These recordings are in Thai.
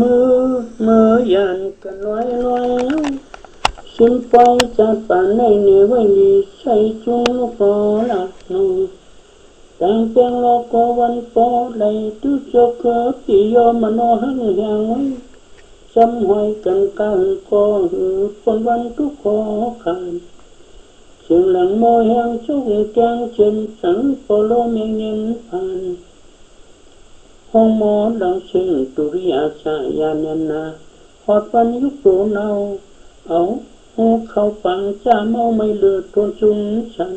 มือยันกันลอยชิมไปจัดป่านในเหนียวไว้ดีใช้จุงลูกปอหลักหนูต่างเพียงโลกวันปอไหลตุจกเกอปีโยมโนหังยังไว้จำหอยกันกลางก็หือคนวันทุกขอขันเสียงหลังโมแหงชุ่งแกงเช่นสังโปโลเมียงเย็นผ่านห้องหมอดังเชิงตุริยาชายานันนาหอดวันยุคโปเนาเอาหูเข้าปังจ้าเมาไม่เลือดทนจุงฉัน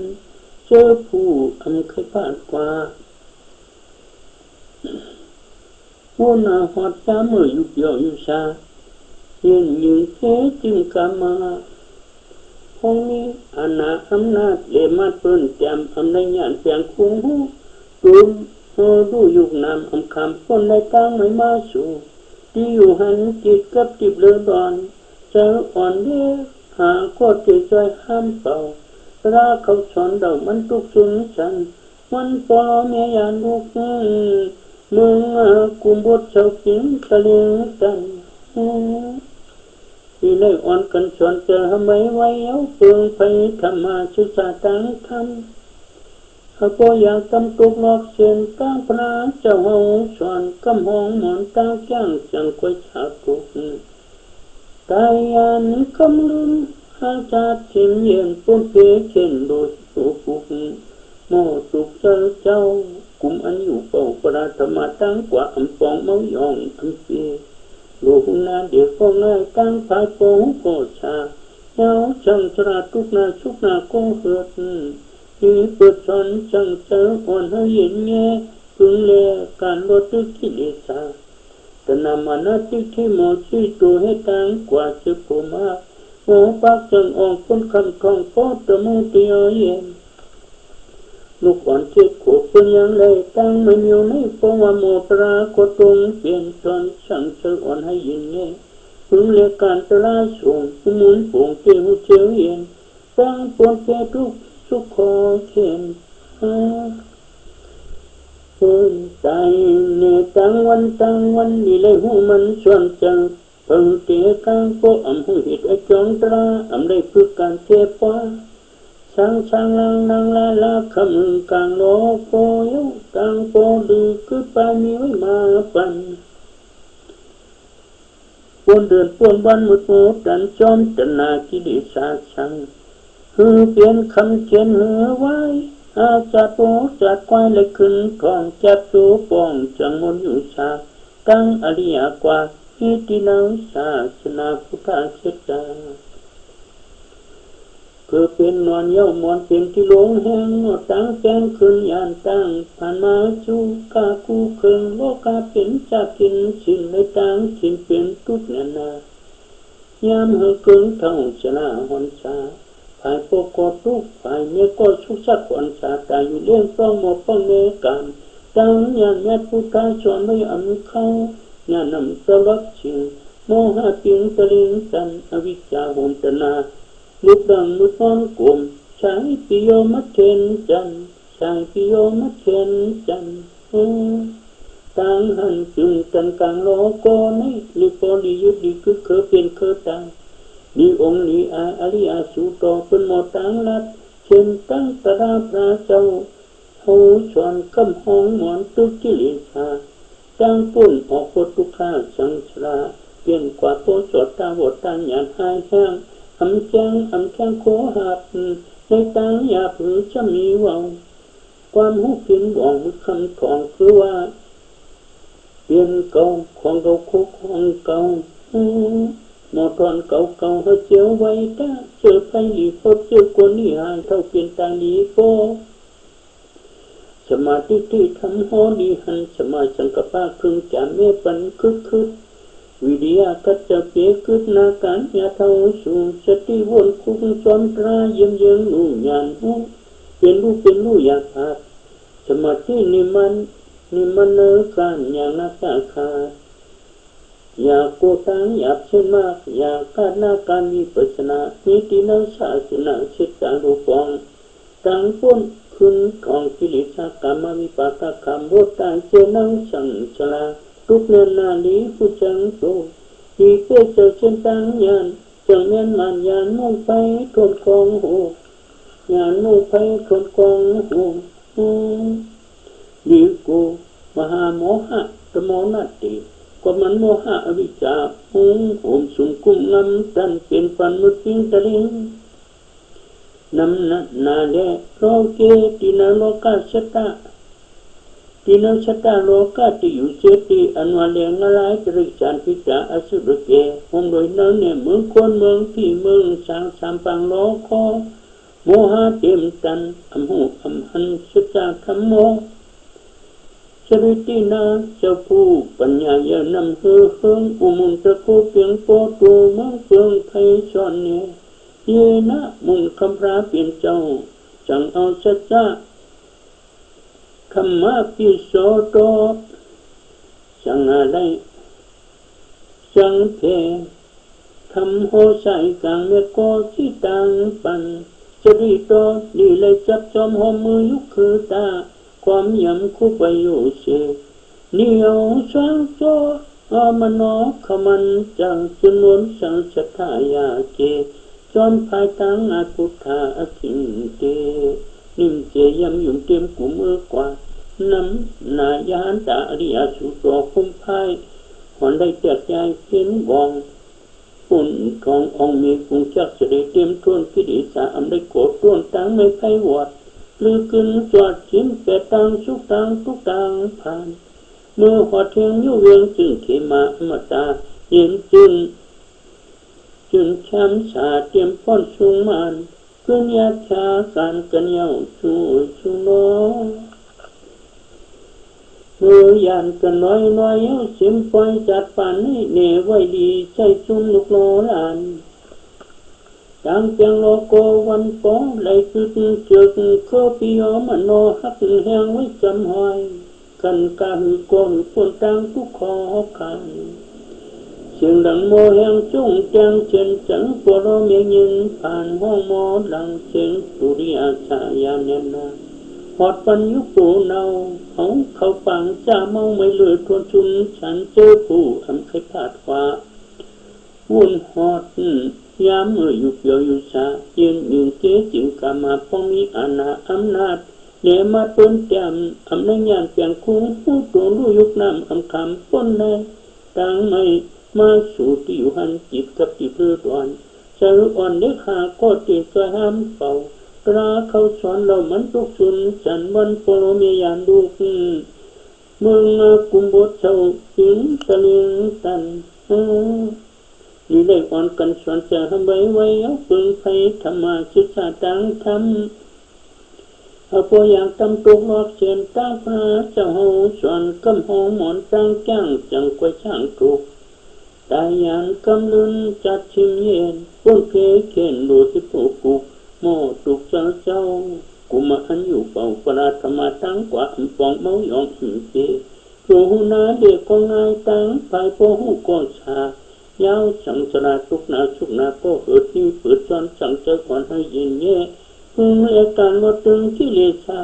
เจอผู้เคยพลาดกว่าหัวหน้าหอดจ้าเมื่อยุบย่อยุชาเย็นยืนเทจึงกามาห้องนี้อาณาอำนาจเลมาเปิ้นแจมอำนาจญาณเสียงคุ้งหูตุมดูยุคนำคำคนในตั้งไม่มาสู่ที่อยู่หันจิตกับจิบเลือดอนเจออ่อนเดียหาก็จิตใจห้ามเป่าราเขาสอนเดามันทุกสุนฉันมันปอเมียยานลูกมึงกุมบดเจ้ากินตะเลียงกันที่เลยอ่อนกันสอนเจอทำไมไว้เอาเปลืองไปธรรมาศึกษาตั้งธรรมหากอยากทำตุกหลอกเสียนตั้งพระเจ้าห้องสอนกำห้องหมอนตั้งแก้งจังกวยชาตุกกายันคำลืมอาจารย์ทิมเย็นปุ่นเพเข็นโดยสุขุกโมสุกเจ้ากุมอันอยู่เป่าปราธรรมตั้งกว่าอัมปองเมายองอัมเปียลูกนาเดียวก็ง่ายตั้งพายโปงโกชาเย้าจังสระทุกนาชุกนาโกเหือดที่เปิดสอนจังเจออ่อนให้เย็นแง่พึงเลการลดด้วยกิเลสแต่นามานาที่หมอที่ตัวให้ตั้งกว่าจะโผมาโมปักจังออกพ้นคำของพ่อตะมูเตียเย็นลูกอ่อนเจ็บขบเป็นยังไงตั้งไม่มีในเพราะว่าโมปรากฏตรงเปลี่ยนตอนช่างเจออ่อนให้เย็นแง่พึงเลการตลาส่งผู้มุนผงเกี่ยวเจียวเย็นตั้งปนแก่ทุกสุขอเข็นใจเนตั้งวันนี่เลยหูมันชวนจังเพิ่งเกี่ยกังโปอำหูหิดไอจองตราอำได้ฝึกการเจ็บปวดช่างลังลาคำกลางโลโกยกลางโปดื้อคือปามีไว้มาปันปวนเดินปวนวันมุดดันจอมจันนากิเลสาชังเปลี่ยนคำเขียนไว้อาจัดโปจัดควายเลยขึ้นกองจัดสูปองจังมนอยู่ชาตั้งอริยกว่าอิตินังศาสนาพุทธเจตาเพื่อเป็นนอนเย้ามอนเป็นที่หลงแห่งตั้งแกนขึ้นยานตั้งผ่านมาจูกาคูเคิงโลกาเป็นจากกินสินในตั้งสินเป็นทุกนานายามเฮเกิงเท่าชนะหอนชาฝ่ายปกกอทุกฝ่ายเมื่อก็ชุกชักขวัญชาตาอยู่เลี้ยงต้องหมดป้องเนกันตั้งยานแม่พุทธาชวนไม่อันเข้ายานำสลับชิงโมหะปิงตะลิงสันอวิชชาโหมตนาลุกดังมุทอนกลมชายปิโยมัดเทนจันชายปิโยมัดเทนจันตั้งหันจึงกันกลางโลโกนี้ลิปอลิยุดิคือเคเป็นเคตังนิองค์นิอาอริยสุโตเป็นหมดตังลัดเช่นตั้งตราพระเจ้าหูชวนคำห้องหมอนตุกิเลสาตั้งปุ่นออกปทุกขาสังสราเปลี่ยนกว่าโพสดตาวตัญญาหายแห้งอำแข้งโคหับในตังหยาบหรือจะมีวังความหูเปลี่ยนบ่องคำทองคือว่าเปลี่ยนเก่าของเก่าคุกของเก่าหมอตอนเก่าให้เจียวไว้ตาเจอไปหลีพบเจอคนนี่ห่างเท่าเปลี่ยนต่างดีโฟสมาธิที่ทำโหดีหันสมาสังกปะพึงจำเมปันคึดวิริยะกัจจเปคึดนาการยาเท่าสูสติวนคุกจอมตราเยี่ยงนุ่ยานหูเป็นรู้อยากขาดสมาธินิมันเนการอย่างนักคาอยากโกตังอยากเช่นมากอยากการนาการมีปัสนานิตินังศาสนาเชิดตารูปองตั้งพ้นขึ้นของกิเลสกรรมวิปากกรรมโหตาเจนังสังสลา ทุกเนินนาลีผู้จังโตที่เพื่อเจ้าเช่นตั้งยานจังเมียนมันยานมุ่งไปทนกองหูยานมุ่งไปทนกองหูดีกูมหาโมหะตโมนาติก็มันโมหะอวิชชาโอมสุงกุมงำตันเป็นปันมุติงตะลิงนำนาเดโลเกตินาโลกาชตาตินาชตาโลกาติอยู่เจติอันวันเลียงอะไรจริจานพิจาอสุรเกหงโดยนั้นเนี่ยเมืองคนเมืองที่เมืองสางสามปังโลกโมหะเต็มตันอัมหูอัมหันสจาคัมโมสริตินาเจ้าผู้ปัญญาเยนำเฮืองอุมุนตะโกเปียงโปตูเมืองเปียงไทยชอนเนี่ยเยนะมุนคำพระเปลี่ยนเจ้าจังเอาสัจจะคำมาปิโสโตจังอะไรจังเพคำโหใส่กลางเมโกที่ตังปันสริโตดีเลยจับจอมหอมมือยุคคือตาความยำคู่ไปอยู่เสนิยมสังโตอมโนขมันจังจนวนสังสัทธายาเกจอมภายตังอากุธาอคินเตนิมเจยำยุ่มเต็มกุมมือกว่าน้ำนายานตาอริยสุโตคุ้มพายหอนได้แจกใจเพียนวองปุ่นขององมีกุงจักเสด็จเต็มทวนพิริสาอำได้โกรธต้นตังไม่ไพวอดลือขึ้นจอดชิ้นแปดตังสุกตังทุกตังผ่านเมื่อหอดเทียงยุ่เวียงจึงเขมาอมตาเย็นจึงช้ำสาเตรียมพ้นสูงมันขึ้นยาชาการกันเยาชูโนเมื่อยานกันน้อยเย้าเสียมปล่อยจัดป่านให้เนไว้ดีใช้ซุ่มลูกโลลานดังเพียงโลโกวันโปไหลคือเจือกโคปิโยมโนหักแหงไว้จำหอยกันกาหือโกหือปนตังทุกขอขันเสียงดังโมแหงจุ้งแจงเช่นจังปวโรเมียยินผ่านห้องโมดังเสียงสุริยาชายาเนนาหอดปัญญุปูเนาเขาปังจ้าเมาไม่เลือทวนชุนฉันเจอผู้อำไขพาดฟ้าวุ่นหอดยามเมื่ออยู่เปียวอยู่ชาเย็นยืนเจ๊จิงกามาพอมีอาณาอำนาจเนมาเปิ้นแจ่มอำนาจญาณเปียงคุ้งผู้ตัวรู้ยุคน้ำอำคำป้นในต่างไม่มาสู่ที่อยู่หันจิตกับจิตเพื่อดวนสรุปอ่อนเด็กขาก็ติดใจห้ามเป่าตราเขาสอนเรามันทุกชุนจันวันโปโลเมียานดูเมืองกุมบดเจ้าหิงตะเลียงตันนี่ได้อ่อนกันสอนจะทำไว้เอาปึงไฟธรรมาศึกษาตังธรรมเอาพออย่างตำตุกรอบเสียนตาพระเจ้าหูสอนกำหงหมอนตังจ้างจังกวยช่างถูกตายยานกำลุนจัดชิมเย็นป้นเพเข็นดูสิผูกกุกโมตุกเจ้ากุมาอันอยู่เป่าปราธรรมาตั้งกว่าอันฟองเมายองหิเปรูหูนาเด็กก็ง่ายตั้งภายโปหูก็ชายาวสังสราทุกนาชุกนาก็เหิดนิ้วเปิดจอนสังเจอก่อนให้ยินแย่พึงอาการว่าตึงที่เลชา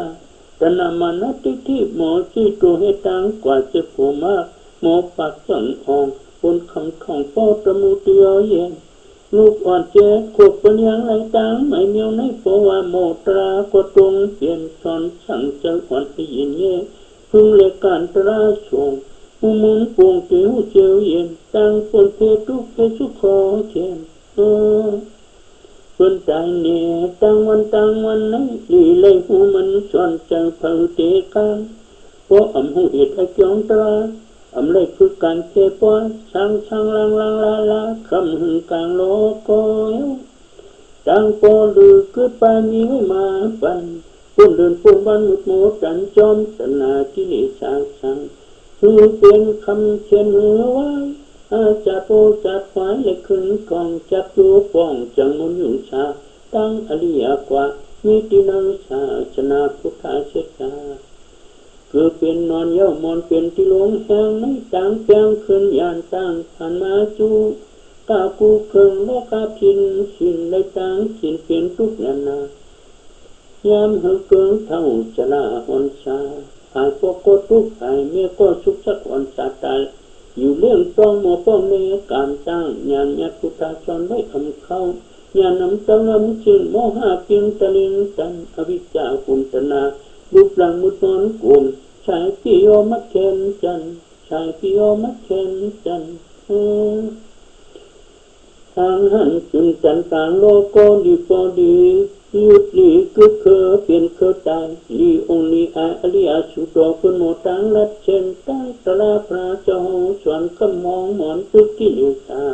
แต่นามานัติที่หมอที่ตัวให้ตั้งกว่าจะผูมากหมอปากสังอองบนคำของพ่อตะมูเตียวเย็นลูกอ่อนเจ็ดขวบเป็นยังไรตังไม่เมียวในโปวาโมตราก็ตรงเปลี่ยนสอนสั่งเจ้าอ่อนให้ยินแย่พึงเลการตราส่งมุมุนปวงเตียวเจียวเย็นตั้งปนเพทุกเพสุขอเทียนเพิ่นใจเนี่ยตั้งวันนั้นดีเลยหูมันสอนเจ้าเผาเตกันเพราะอำหูเหตุไอ้จองตราอำเลยคือการเจ็บปวดช่างลาคำหึงกลางโลกโกยดังโปลือคือไปมีไว้มาปันปุ่นเดินปุ่นวันมุดโมดันจอมสนากิเลสสังคือเป็นคำเขียนหือไว้จัดโอจัดไว้เลยขึ้นกองจับตัวป้องจังมุนอยู่ชาตั้งอริยกว่ามีตินังสาชนะพุทธาเชษาคือเป็นนอนเย้ามอนเป็นที่หลงแห่งในต่างแปลงขึ้นยานตั้งผ่านมาจูกากูเคิงโลกาพินสินในต่างสินเป็นทุกนานายามเฮเกิงเท่าชนะหอนชา หายก็ก็ทุกข์หายเมียก็สุขสักวันสาตายอยู่เรื่องต้องหมอป้องในการจ้างญาณญาพุทธาชนได้คำเข้าญาณน้ำเจ้าน้ำชื่นโมหะเพียงตะลิงตันอวิชชาคุมตนาบุปลังมุตนกลุ่มชายพิโยมัดเข็นจันชายพิโยมัดเข็นจันทางหันจุนจันต่างโลโกดีปอดียุดลีคือเคอเปลี่ยนเคอตายลีองลีอาอริยสุโตคุณโมตังรัดเชนตั้งตลาพระเจ้าส่วนขมองหมอนตึกที่อยู่ตา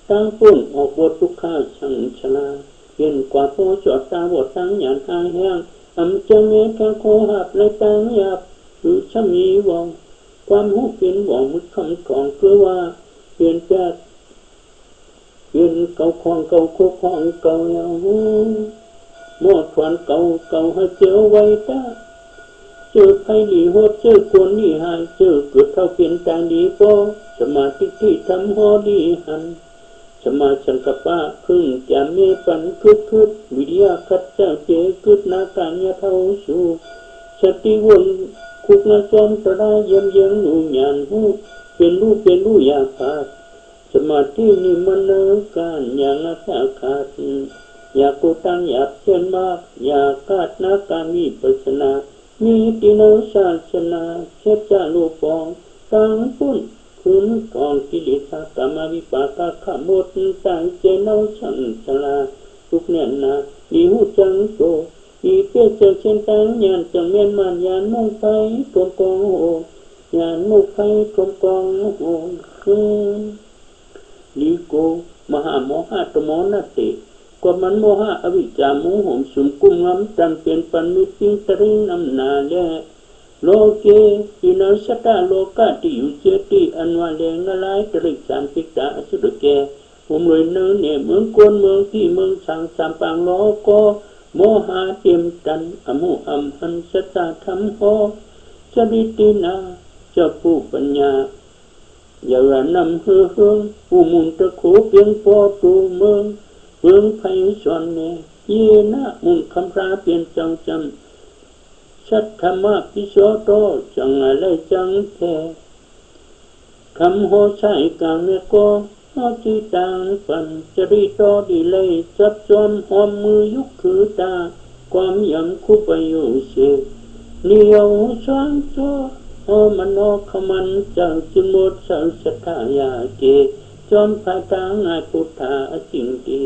ตั้งปุ่นออกบททุกข้าช่างชลาเปลี่ยนกว่าโพจอดตาบทตั้งหยาดทางแห้งอำจังเมฆแค่โคหับเลยตั้งหยาบหรือชมีวงความหูเปลี่ยนวงมุดคำของเพื่อว่าเปลี่ยนแปดเปลี่ยนเก่าของเก่าโคของเก่าเยาหมดถอนเก่าเก่าให้เจอไว้ตาเจอไผ่ดีโหดเจอคนดีหายเจอเกิดเท่าเปลี่ยนต่างดีพอสมาธิที่ทำหอดีหันสมาชังกปะพึ่งจามเมปันคึดวิทยาคัดเจ้าเจคึดนาการยาเท่าสู่สติวนคุกนาจอมตระเยี่ยมยังหนูหยานหูเป็นรู้อยาขาดสมาธินี่มันเนการอย่างอาขาดอยากกูตั้งอยากเช่นมากอยากกาดนาการวิปัสสนามีติโนศาสนาเชจาลูปองตั้งปุ่นคุณกองกิเลสกรรมวิปากขโมดต่างเจนเอาชังชลาทุกเนียนนาดีหูจังโตดีเปี้ยเจอเช่นตั้งยานจังเมียนมันยานมุ่งไปกลมกองโหยานมุ่งไปกลมกองโหลีโกมหาโมหะตโมนาติกว่ามันโมหะอวิจจามุหมสุมกุมงำจันเป็นปันมิติงตริงนำนาแลโลเกอินาสตาโลกาติยุเจติอันวาเลงนลายตริกสามปิตาสุดแกผมเลยเนื้อเนี่ยเมืองกวนเมืองที่เมืองสังสามปังโลโกโมหะเต็มตันอมุอัมหันสตาธรรมโหจริตินาเจ้าผู้ปัญญาอย่านำเฮืองผู้มุนตะโขเพียงพอตูเมืองไพศาลเนี่ยเยนะมุนคำพระเปลี่ยนจังจำชัดธรรมะพิโสโตจังอะไรจังแท้คำโหใช้กลางเนี่ยก็โหจีต่างฝันจริโตดีเลยจับจอมหอมมือยุคคือตาความยังคู่ไปอยู่เสียเนียวช่างตัวโอมันโอขมันจังจุโมดสังสัทธายาเกจอมพาทางไอพุทธาจริงดี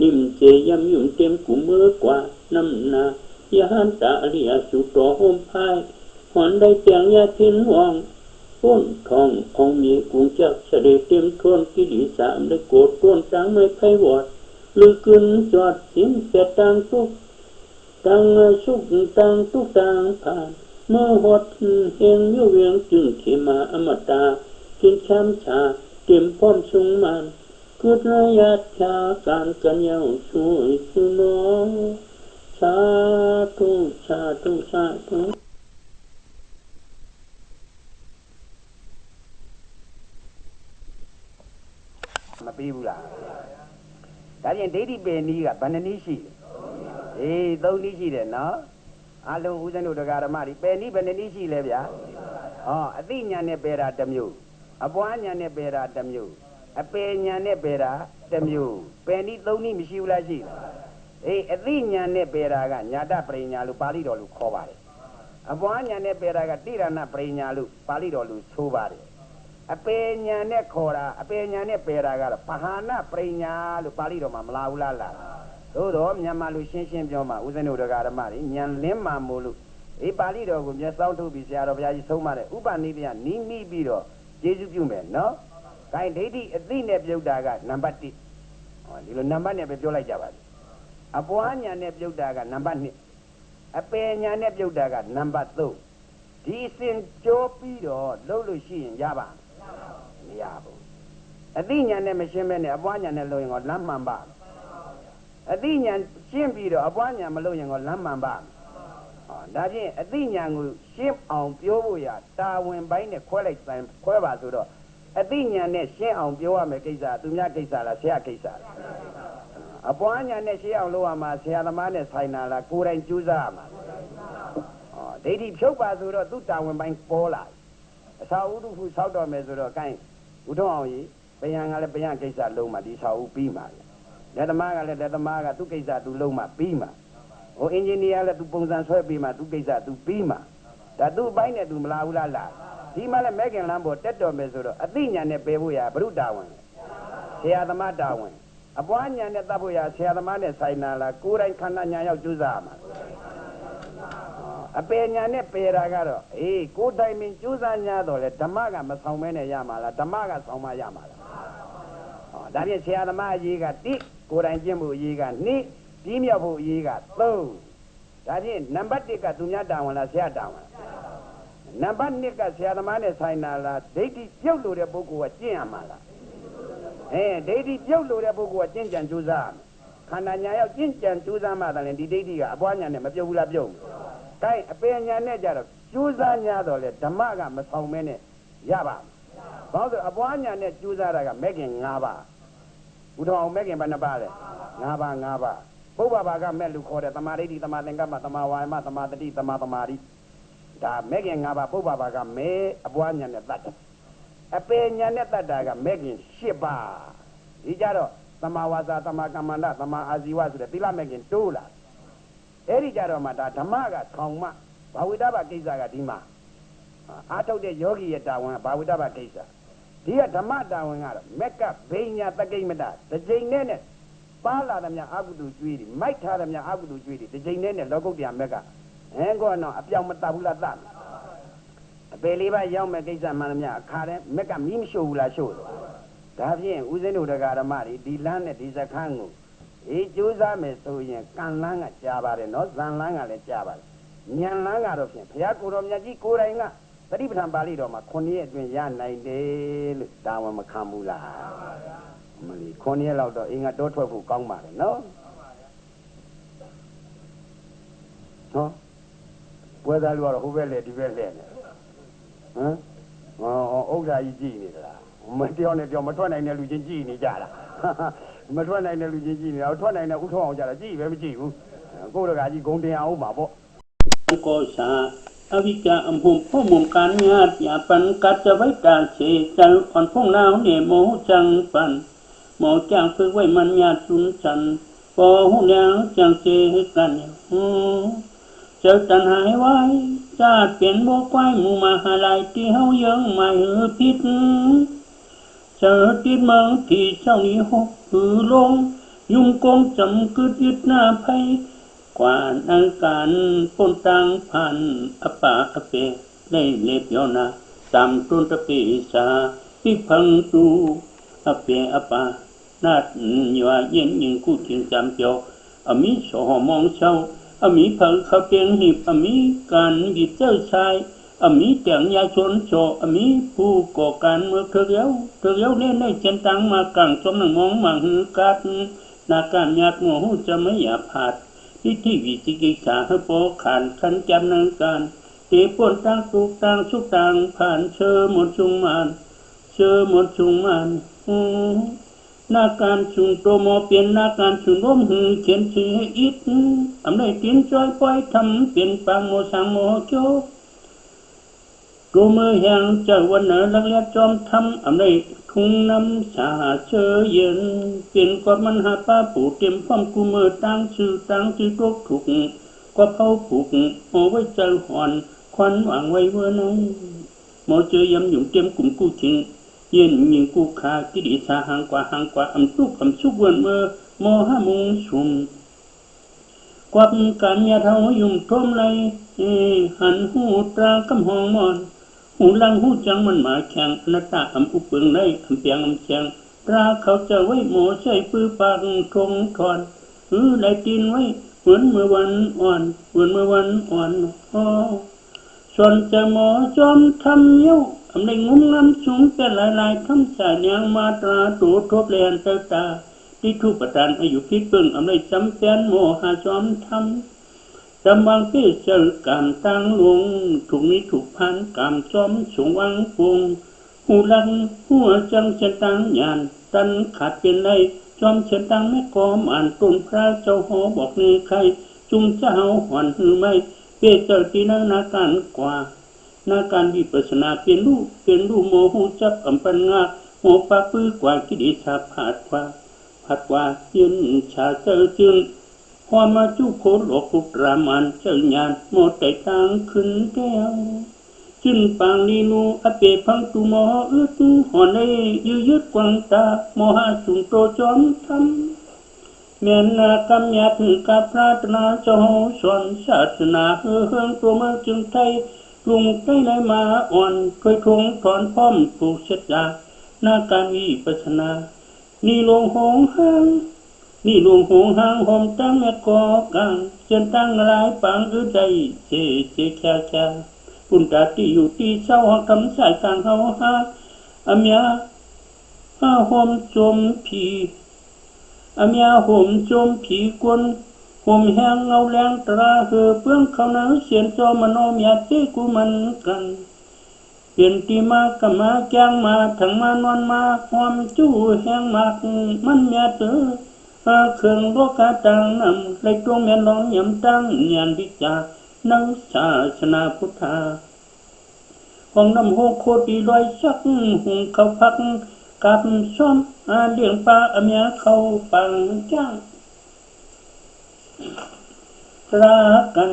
นิ่มเจยำยุ่งเต็มกุมเมื่อกว่าน้ำนายาหันตาเรียสุโตโฮมพายหอนได้เตียงยาทิ้นวองพ้นทององมีกุงจักเสด็จเต็มทวนกิริสามได้โกรธต้นจังไม่ไพวอดลือกึนจอดสิมเปตตังทุกตังสุกตังทุกตังผ่านเมื่อหดเฮงยุเวียงจึงเขมาอมตะกินช้ำชาเต็มพ้นสุงมันกุศลญาติการกันยาวช่วยสุโนสาธุสาธุสาธุမပြီးဘူးလားဒါပြင်ဒိဋ္ဌိပင်နည်းကဘယ်နှနည်းရှိလဲ3နည်းရှိတယ်နော်အလုံးဦးဇင်းတို့တရားဓမ္မတွေပယ်နည်းဘယ်နှနည်းရှိလဲဗျာအသိဉာဏ်နဲ့ပယ်တာတစ်မျိုးအပွားဉာဏ်နဲ့ပယ်တာတစ်မျိုးအပယ်ဉာဏ်နဲ့ပယ်တာတစ်မျိုးပယ်နည်း3နည်းမရှိဘူးလားရှိလားအသိဉာဏ်နဲ့ပယ်တာကညာတပရိညာလို့ပါဠိတော်လို့ခေါ်ပါတယ်အပွားဉာဏ်နဲ့ပယ်တာကတိရဏပရိညာလို့ပါဠိတော်လို့ဆိုပါတယ်အပေညာနဲ့ခေါ်တာအပေညာနဲ့ပယ်တာကတော့ပဟာနပရိညာလို့ပါဠိတော်မှာမလာဘူးလားသို့တော့မြန်မာလူရှင်းရှင်းပြောမှာဦးဇင်းတို့တရားဓမ္မတွေဉာဏ်လင်းမှမို့လို့ပါဠိတော်ကိုမျက်စောင်းထုတ်ပြီးဆရာတော်ဘုရားကြီးဆုံးမတဲ့ဥပနိဒယနီးမိပြီးတော့ကျေးဇူးပြုမယ်နော်။ဂိုင်းဒိဋ္ဌိအသိနဲ့ပြုတ်တာကနံပါတ်1ဒီလိုနံပါတ်နဲ့ပဲပြောလိုက်ကြပါလိမ့်။အပွားညာနဲ့ပြုတ်တာကနံပါတ်2အပေညာနဲ့ပြုတ်တာကနံပါတ်3ဒီအစဉ်ကြိုးပြီးတော့လှုပ်လို့ရှိရင်ရပါမရဘူးအသိဉာဏ်နဲ့မရှင်းမဲနဲ့အပွားဉာဏ်နဲ့လို့ရင်ကလမ်းမှန်ပါအသိဉာဏ်ရှင်းပြီးတော့အပွားဉာဏ်မလို့ရင်ကလမ်းမှန်ပါဒါဖြင့်အသိဉာဏ်ကိုရှင်းအောင်ပြောဖို့ရတာဝန်ပိုင်းနဲ့ခွဲလိုက်ဆိုင်ခွဲပါဆိုတော့အသိဉာဏ်နဲ့ရှင်းအောင်ပြောရမယ်ကိစ္စသူများကိစ္စလားဆရာကိစ္စလားအပွားဉာဏ်နဲ့ရှင်းအောင်လုပ်ရမှာဆရာသမားနဲ့ဆိုင်တာလားကိုယ်တိုင်ကြိုးစားရမှာဒ ဒိဋ္ဌိဖြုတ်ပါဆိုတော့သူ့တာဝန်ပိုင်းပေါ်လာအစာဥဒုခုဆောက်တော်မယ်ဆိုတော့ကိုင်းဥထုံအောင်ကြီးဘယံကလည်းဘယံကိစ္စလုံးမှဒီစာဥပြီးမှာလက်သမားကလည်းလက်သမားကသူ့ကိစ္စသူလုံးမှပြီးမှာဟိုအင်ဂျင်နီယာလည်းသူပုံစံဆွဲပြီးမှသူ့ကိစ္စသူပြီးမှာဒါသူ့ဘိုင်းနဲ့သူမလာဘူးလားလားဒီမှာလည်းမဲခင်လမ်းပေါ်တက်တော်မယ်ဆိုတော့အသိဉာဏ်နဲ့ပယ်ဖို့ရဘုရုတာဝန်ဆရာသမားတာဝန်အပွားဉာဏ်နဲ့တတ်ဖို့ရဆရာသမားနဲ့ဆိုင်နာလားကိုယ်တိုင်ခန္ဓာဉာဏ်ရောက်ကြိုးစားမှာအပေညာနဲ့ပေတာကတော့အေးကိုယ်တိုင်ပင်ကြိုးစား냐တော့လေဓမ္မကမဆောင်မဲနဲ့ရမှာလားဓမ္မကဆောင်မရမှာလားဒါဖြင့်ဆရာသမားအရေးက1ကိုယ်တိုင်ကျင့်ဖို့အရေးက2ပြီးမြောက်ဖို့အရေးက3ဒါဖြင့်နံပါတ်1ကသူများတာဝန်လားဆရာတာဝန်နံပါတ်2ကဆရာသမားနဲ့ဆိုင်တာလားဒိဋ္ဌိပြုတ်လို့တဲ့ပုဂ္ဂိုလ်ကကျင့်ရမှာလားဒိဋ္ဌိပြုတ်လို့တဲ့ပုဂ္ဂိုလ်ကကျင့်ကြံကြိုးစားခန္ဓာညာရောက်ကျင့်ကြံကြိုးစားမှသာလေဒီဒိဋ္ဌိကအပွားညာနဲ့မပြုတ်ဘူးလားပြုတ်ကိုင်းအပေညာနဲ့ကြတော့ကြိုးစား냐တော့လေဓမ္မကမဆောင်မဲနဲ့ရပါဘာလို့အပွားညာနဲ့ကြိုးစားတာကမဲ့ခင်5ပါးဘုထောင်မဲ့ခင်ဘယ်နှပါလဲ5ပါးပုဗ္ဗဘာကမဲ့လူခေါ်တဲ့သမာဓိဋ္ဌိသမာသင်္ကပ္ပသမာဝါယမသမာတတိသမာသမာဓိဒါမဲ့ခင်5ပါးပုဗ္ဗဘာကမဲအပွားညာနဲ့တတ်တယ်အပေညာနဲ့တတ်တာကမဲ့ခင်10ပါးဒီကြတော့သမာဝါစာသမာကမ္မန္တသမာအာဇီဝဆိုတဲ့သီလမဲ့ခင်တိုးလာအဲ့ဒီကြတော့မှဒါဓမ္မကခေါင်မဘာဝိတ္တဘကိစ္စကဒီမှာအာထုတ်တဲ့ယောဂီရဲ့တာဝန်ကဘာဝိတ္တဘကိစ္စဒီကဓမ္မတာဝန်ကတော့မက်ကဘိညာတကိမတတစ်ချိန်နဲ့ပါလာသမျှအကုသိုလ်ကျွေးတယ်မိုက်ထားသမျှအကုသိုလ်ကျွေးတယ်တစ်ချိန်နဲ့လောကုတ္တရာမက်ကကောတော့အပြောင်မတတ်ဘူးလားတတ်အပေလေးပါရောက်မဲ့ကိစ္စမှန်သမျှအခါတည်းမက်ကမီးမရှို့ဘူးလားရှို့ဒါဖြင့်ဦးဇင်းတို့တရားဓမ္မတွေဒီလမ်းနဲ့ဒီစခန်းကိုကြိုးစားမယ်ဆိုရင်ကံလန်းကကြားပါတယ်နော်ဇန်လန်းကလည်းကြားပါတယ်ဉာဏ်လန်းကတော့ဖြင့်ဘုရားကိုယ်တော်မြတ်ကြီးကိုယ်တိုင်ကသတိပဋ္ဌာန်ပါဠိတော်မှာ9ရက်အတွင်းရနိုင်တယ်လို့ဒါဝမခံဘူးလားမလီ9ရက်လောက်တော့အင်္ဂါတောထွက်ဖို့ကောင်းပါတယ်နော်ပွဲသားလူကတော့ဟိုဘက်လေဒီဘက်လဲနေဥစ္စာကြီးကြည့်နေသလားမတယောက်နဲ့တယောက်မထွက်နိုင်တဲ့လူချင်းကြည့်နေကြတာမထွက်နိုင်တဲ့လူချင်းကြည့်နေတာထွက်နိုင်တဲ့ဥထောင်းအောင်ကြတာကြည့်ပဲမကြည့်ဘူးကိုယ်တကာကြီးဂုံတင်အောင်ပါပေါ့ကိုစာอวิจาอมหุมผู้มุมการญาติอย่าปันกัดจะไว้ตาเสจังอ่อนพงนาวเนี่ยโมจังปันโมจังฝึกไว้มันญาติสุนสันปอหูแนวจังเสกันเจ้าตันหายไว้ชาติเปลี่ยนโบกไว้หมู่มาหาลายที่เฮาเยิงไม่พิษเจอติดเมืองที่เจ้านี้หกหือลงยุ่งกงจำกึดยึดหน้าไพกว่านังการปนตังพันอปาอเปได้เล็บยอนาตามต้นตะปีสาที่พังตูอเปอปานาดยัวเย็นยิงกู้จิงจำเปียวอมิสหมองเช่าอมิพังเขาเตียงหีบอมิการหยิบเจ้าชายอมิแต่งยาชนโจอมิผู้ก่อการเมื่อเธอเลี้ยวเล่นได้เจนตังมากลางสมหนังมองมาหือกัดนาการญาติโมหูจะไม่อยากผาดที่วิจิกิจาให้โปขานขันจำนังการเตปนต่างสุกต่างสุกต่างผ่านเชื่อหมดชุงมันนาการชุงโตโมเปลี่ยนนาการชุงร่มหือเขียนชื่อให้อิดอำได้ตินจอยปล่อยทำเปลี่ยนปางโมสังโมโจตัวมือแห่งเจ้าวันเหนือลักเลียจอมทำอำได้ทุ่งน้ำชาเชยเย็นเปลี่ยนกอดมันหาป้าปู่เต็มพร้อมกูมือตั้งชื่อตกถูกก็เผาผูกโอ้ไว้เจ้าหอนควันหวังไว้เมื่อนั้นหมอเจอยำหยุ่งเต็มกลุ่มกู้จริงเย็นยิงกู้ขากิริสาห่างกว่าอำชุกเวินเมื่อโมหะมุงชุมความการยาเท้ายุ่มท่วมไรหันหูตรากำหองมอนหูลังหูจังมันหมาแข่งอนัตตาอำอุปเปิงในอำเปียงอำเชียงตราเขาจะไว้หมอใช้ปือปากทงถอนไหลตีนไว้เหมือนเมื่อวันอ่อนส่วนจะหมอจอมทำเย้าอำในงุ้มงำสูงแต่หลายทำสายยางมาตราตัวทบเลียนเตตาที่ทุประทานอายุพิษเบิ่งอำในจำเป็นโมหะจอมทำจำวังเพื่อเจอการตั้งลงถูกนี้ถูกพันกามจอมสงวังปวงหูลังหัวจังเชนตังยานตันขาดเป็นไรจอมเชนตังแม่กอมอ่านต้นพระเจ้าหอบอกในใครจุงเจ้าหอนหือไม่ เปเจอที่นาการกว่านาการวิปัสสนาเป็นรูโมหูจักอัมปัญงาโมปะปื้อกว่ากิเลสผาดกว่าผัดว่าเย็นชาเจอจึงความมาจุโคโลกุตรามันเจ้าญาณโมแต่ตังขึ้นแก้วจึงปางนีนูอเปพังตุโมอึดหอนในยืดกวางตาโมหะสุนโตจอมทำเมียนากำยัดกับพระตนาเจ้าสอนศาสนาเฮืองตัวเมืองจึงไทยกรุงใกล้ในมาอ่อนเคยทงถอนพร้อมผูกเช็ดยานาการวิปัสสนานี่หลวงหงหางนี่หลวงหงหางหอมตั้งแม่กอกังเจนตั้งหลายปังใจเจแค่ปุ่นตาที่อยู่ที่เศร้าคำสายการเฮาฮาอเมียหอมจมผีอเมียหอมจมผีกวนหอมแห้งเงาแรงตราเหือเปื้องเขาหนังเสียนจอมโนเมียเจ้กูมันกันเปลี่ยนตีมากะมาแกงมาถังมานอนมาความจู้แห้งมากมันเมียเตอเครื่องโลกาตังนำเลยตัวเมียร้องยำตั้งญาณวิจานังศาสนาพุทธาห้องน้ำโฮโคตีลอยชักหุงเขาพักกับซ้อมเลี้ยงปลาอเมียเขาปังจ้างรักกัน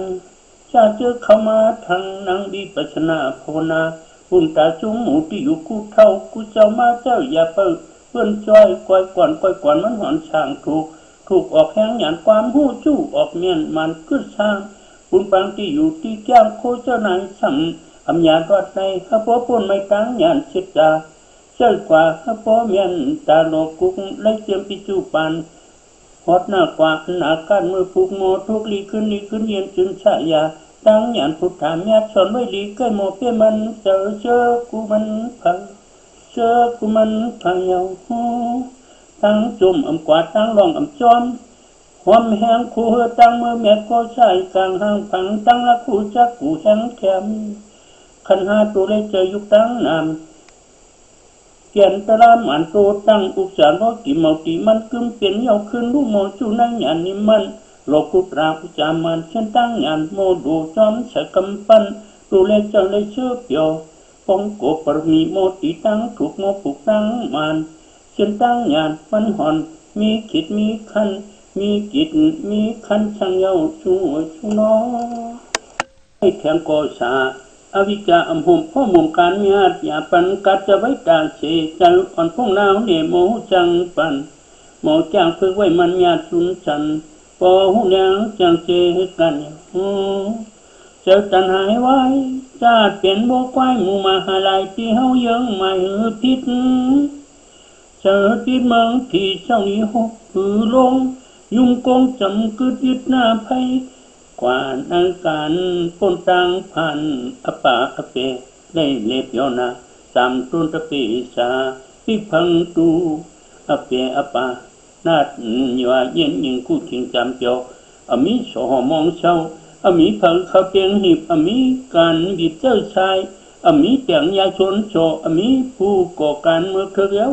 จะเจอเข้ามาทางนางวิปัสสนาภาวนาบุญตาจุงหมูที่อยู่กูเท่ากูเจ้ามาเจ้าอย่าเปิดเพื่อนจ้อยก้อยก่อนมันหอนช่างถูกออกแห้งหยานความหู้จู้ออกเมียนมันขึ้นช่างบุญปังที่อยู่ที่แก้มโคเจ้านายสัมอำยานรอดในพระพ่อปุ่นไม่ตั้งหยานเชิดดาเจ้ากว่าพระพ่อเมียนตาโลกุกไล่เจียมปิจูปันฮอดหน้ากว่าหน้าการมือผูกโมทุกลีขึ้นเย็นจึงฉายาตั้งหยานพุทธามีสอนไว้ลีใกล้โมเปียมันเจอกูมันพังเยาตั้งจุ่มกว่าตั้งรองจอมความแห้งคู่เฮตั้งมือเมียก็ใส่กลางห้างพังตั้งละคู่จักกูแห้งแคมขันหาตัวเลยเจอยุคตั้งนามเกียนตะลามันโตตั้งอุกษาว่ากี่เมาตีมันกึมเปลี่ยนเยาขึ้นลูกโมจูนั่งหยานนิมันโลกุตราอุจามันเช่นตั้งหยานโมดูจอมใส่กำปั้นดูเลยจังเลยเชื่อเปียวปองโกปรมีโมตีตั้งถูกโมผูกตั้งมันเช่นตั้งหยานมันหอนมีขิดมีคันมีกิจมีคันช่างเยาชูน้อให้แทงโกษาอวิจาอมหมพ่อมุมการญาติอย่าปันกัดจะไว้ตาเชจันอ่อนพงนาวเนี่ยโมจังปันหมอจ้างเพื่อไว้มันญาติสุนจันปอหูแดงจังเจกันเจ้าตันหายไว้จาดเป็นโบกไว้หมู่มหาลัยที่เฮายังไม่พิษเจอที่เมืองที่เจ้านี้หกหือลงยุ่งกงจำกึดยึดหน้าภัยกว่านังการปนตังพันอปาอเปได้เล็บยอนาสามตุนตะเปสาพิพังตูอเปอปานาดยัวเย็นยิงคู่ชิงจำเปียวอมิสหมองเช้าอมิพังเขาเปียงหีบอมิการบิดเจ้าชายอมิเตียงยาชนโชอมิผู้ก่อการเมื่อเธอเลี้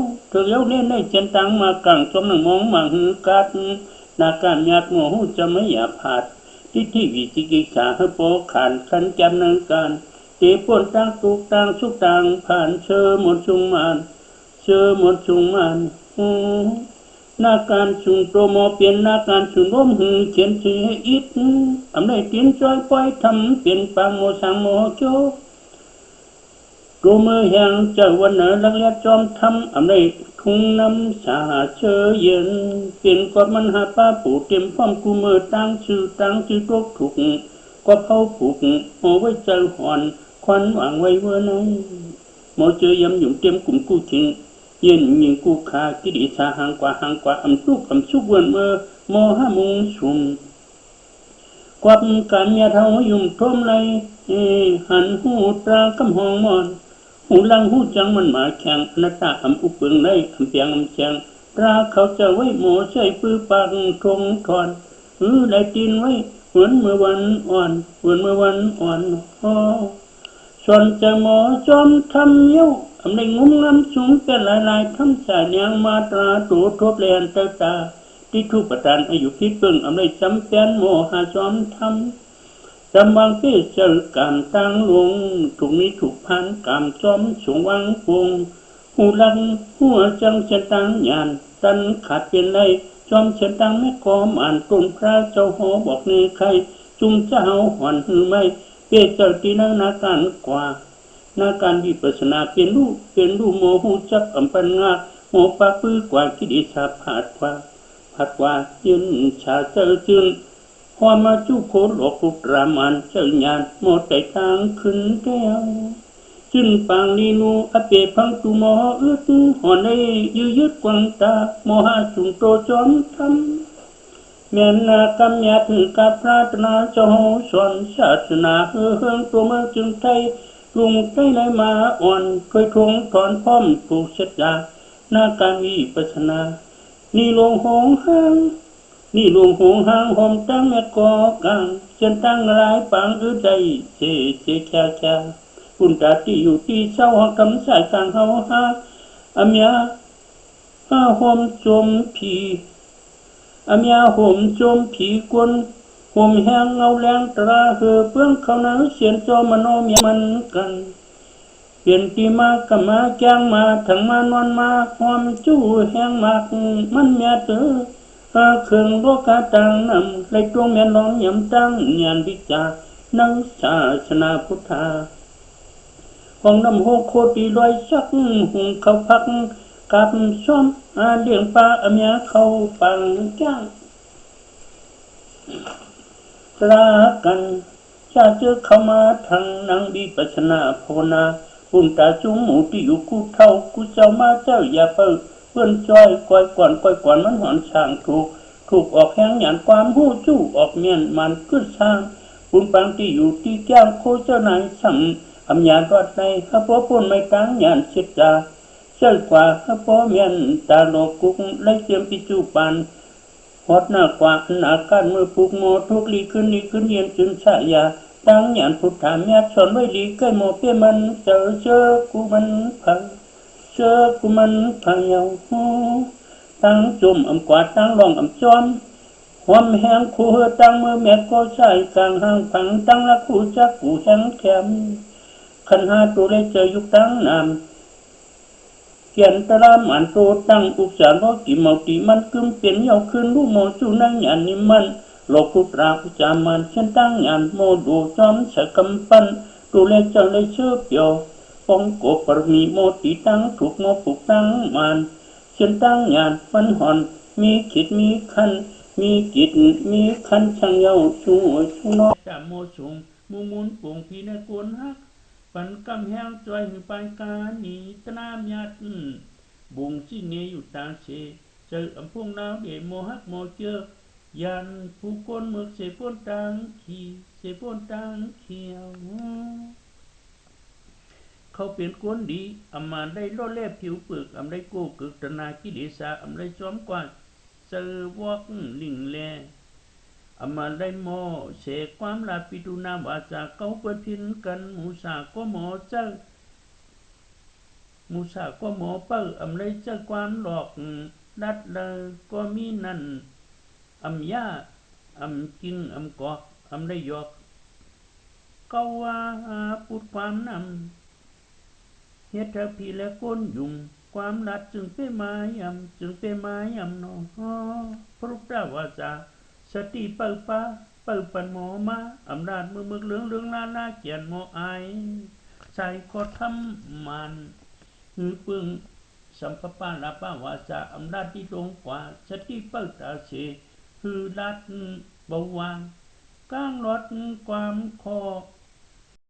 ยวเล่นได้เจนตังมากลางจมหนังมองมาหือกัดนาการญาติโมหูจะไม่อยากผาดที่วิจิกิสาให้โปขานขันแกมนังการเจ็บปวดตั้งตุกตั้งสุกตั้งผ่านเชื่อหมดชุงมันนาการชุงโปรโมเปลี่ยนนาการชุงร่มหือเขียนชื่อให้อิดอำได้เปลี่ยนจอยปล่อยทำเปลี่ยนปังโมสังโมโจตัวมือแห่งเจ้าวันเหนือลังเลียจอมทำอำได้ทุ่งน้ำสาเชยเย็นเปลี่ยนกอดมันหาป้าปูเต็มพร้อมกูมือตั้งชื่อตกถูกก็เผาผูกโมไว้เจ้าหอนควันหวังไว้เมื่อนั้นโมเจอยำหยุ่มเต็มกลุ่มกู้ทิ้งเย็นยิงกู้ขากิริสาห่างกว่าอำสุกเวนเมื่อโมหะมุงชุมกวับการเมียเท่ายุ่มทมไรหันหูตรากำหองมอนหูลังหูจังมันหมาแข็งอนัตตาอุปเปิงได้เปียงแข็งราเขาจะไว้โมใช้ปื้อปังทงถอนได้ตีนไว้เหมือนเมื่อวันอ่อนส่วนจะหมอจอมทำเย้าอำได้งุ้มงำสูงเป็นหลายทำสายยางมาตราตัวทบเลียนตาที่ทุกประทานอายุพิษเปิงอำได้จำเป็นโมหาจอมทำ จำวังเพื่อเจอกามตั้งลงถูกมีถูกพันกามจอมสงวังพงหูลังหัวจังเชตังยานตันขาดเป็นไรจอมเชตังแม่กอมอ่านต้นพระเจ้าหอบอกในใครจุงเจ้าหอนหือไม่เพื่อเจอตีนาการกว่านาการวิปัสสนาเป็นรูโมหูจักอัมปันงาโมปะปื้อกว่าคิดิชาผาดกว่ายืนชาเจอจึงพอมาจุโคหลอกกุตรามันเจ้าญาณโมไตทางขึ้นแก้วจึงปังนีนูอเปพังตุโมอึดหอนได้ยืดกวังตาโมหะจุงโตจอมทำแม่นากำยาถึงกับพระตนาเจ้าสอนศาสนาเฮืองตัวเมืองจึงไทยลุงไทยในมาอ่อนเคยทวงถอนพร้อมปลูกเสดยานาการวิปัสสนานี่หลวงหงหางหอมตั้งแม่กอกลางเส้นตั้งหลายปางใจเสแค่กุนตาที่อยู่ที่เช้าหอกำสายกลางเฮาหาอเมียหอมจมผีอเมียหอมจมผีกวนหอมแห้งเงาแรงตราเหือเปื้องเขานาเสียนจอมโนเมียมันกันเปลี่ยนตีมากมาแกงมาถังมานอนมาหอมจู้แห้งมากมันเมียเตอเครื่องโลกาตังนำเลยตรงแม่นร้องยำตั้งญาณวิจานังศาสนาพุทธาของน้ำโหโคตีลอยชักหุงเขาพักกับซ้อมเลี้ยงปลาอเมียเขาปังจ้างลากันชาเจอเข้ามาทางนางวิปัสสนาภาวนาบุญตาจุงหมูที่อยู่กูเท่ากูเจ้ามาเจ้าอย่าเปิ้นจ้อยก้อยก่อนมันหอนช่างถูกออกแห้งหยานความหู้จู้ออกเมียนมันขึ้นช่างบุญปังที่อยู่ที่แก้มโคเจ้านายสั่งอำยานรอดในข้าพ่อพูนไม่ตั้งหยานเช็ดจาเชื่อกว่าข้าพ่อเมียนตาโลกุกไล่เจียมปิจูปันฮอดหน้ากว่าหน้าการมือปุกโมทุกลีขึ้นเย็นจึงฉายาตั้งหยานพุทธาเมียสอนไว้ลีใกล้โมเปี้ยมันเจอกูมันพังเจอกูมันพังเยาหูตั้งจุ่มอำกว่าตั้งรองอำจอมหอมแห้งคู่เฮตั้งมือแม่ก็ใส่กลางห้างพังตั้งละคู่จักกูแห้งแคมขันหาตัวได้เจอยุคตั้งนามเขียนตรามอันโตตั้งอุปสรรคกิเมาตีมันกึมเปลี่ยนเยาขึ้นรูโมจูนั่งหยานนิมันโลกุตราอุจามันเช่นตั้งหยานโมดูจอมสกำปั้นตัวเล็กเจ้าเลยเชื่อเปียวปองโกปรมีโมตีตั้งถูกโมปุกตั้งมันเช่นตั้งหยานฟันหอนมีขิดมีคันมีกิจมีคันช่างเยาชูน้อยจามโมสูงมุนปุ่งพีในกวนฮักปันกำแหงจอยหือปานกานีตนามยัดบุงสิเนอยู่ตาเสเจออำพงนาวเดโมฮักโมเจอยันผู้คนเมือกเสพนตังขีเสพนตังเขียวเขาเป็นคนดีอำมาได้ล้อเล่ผิวเปลือกอำได้โกกึกตนากิเลสาอำได้จอมกว่าเจอวอกลิงแลอำมาได้โมเสกความลาปิตุนาวาจาเก้าเปิดพินกันมูสาก็หมอเจ้ามูสาก็หมอเปิ้ลอำได้เจ้าความหลอกดัดเลยก็มีนั่นอำยาอำกิงอำกอกอำได้ยอกเก้าว่าพูดความนำเฮ็ดเพีและก้นยุ่งความรัดจึงเป็นไม้ยำนอพระพุทธวาจาสติเปิลป้าเปิลปันหมอมาอำนาจมือเหลืองลาเกียนหมอไอใส่ก็ทำมันหือปึงสัมภปาลาป้าวาจาอำนาจที่ตรงกว่าสติเปิลตาเสหือรัดเบาหวานก้างรถความคอ